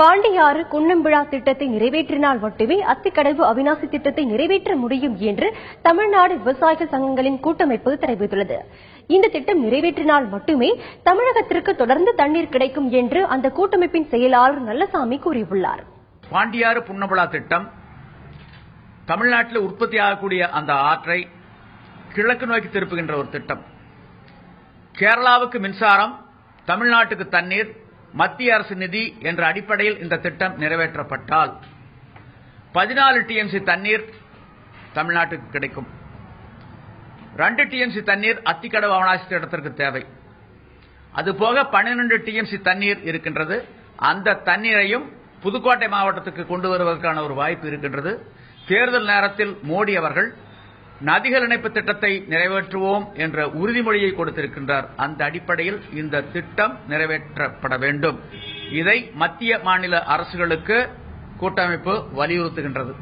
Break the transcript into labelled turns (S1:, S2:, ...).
S1: பாண்டியாறு குன்னம்பிழா திட்டத்தை நிறைவேற்றினால் மட்டுமே அத்திக்கடவு அவிநாசி திட்டத்தை நிறைவேற்ற முடியும் என்று தமிழ்நாடு விவசாய சங்கங்களின் கூட்டமைப்பு தெரிவித்துள்ளது. இந்த திட்டம் நிறைவேற்றினால் மட்டுமே தமிழகத்திற்கு தொடர்ந்து தண்ணீர் கிடைக்கும் என்று அந்த கூட்டமைப்பின் செயலாளர் நல்லசாமி கூறியுள்ளார்.
S2: பாண்டியாறு புன்னம்பிழா திட்டம் தமிழ்நாட்டில் உற்பத்தியாகக்கூடிய அந்த ஆற்றை கிழக்கு நோக்கி திருப்புகின்ற ஒரு திட்டம். கேரளாவுக்கு மின்சாரம், தமிழ்நாட்டுக்கு தண்ணீர், மத்திய அரசு நிதி என்ற அடிப்படையில் இந்த திட்டம் நிறைவேற்றப்பட்டால் 14 டிஎம்சி தண்ணீர் தமிழ்நாட்டுக்கு கிடைக்கும். 2 டிஎம்சி தண்ணீர் அத்திக்கடவு அவிநாசி திட்டத்திற்கு தேவை. அதுபோக 12 டிஎம்சி தண்ணீர் இருக்கின்றது. அந்த தண்ணீரையும் புதுக்கோட்டை மாவட்டத்துக்கு கொண்டு வருவதற்கான ஒரு வாய்ப்பு இருக்கின்றது. தேர்தல் நேரத்தில் மோடி அவர்கள் நதிகள் இணைப்பு திட்டத்தை நிறைவேற்றுவோம் என்ற உறுதிமொழியை கொடுத்திருக்கின்றார். அந்த அடிப்படையில் இந்த திட்டம் நிறைவேற்றப்பட வேண்டும். இதை மத்திய மாநில அரசுகளுக்கு கூட்டமைப்பு வலியுறுத்துகின்றது.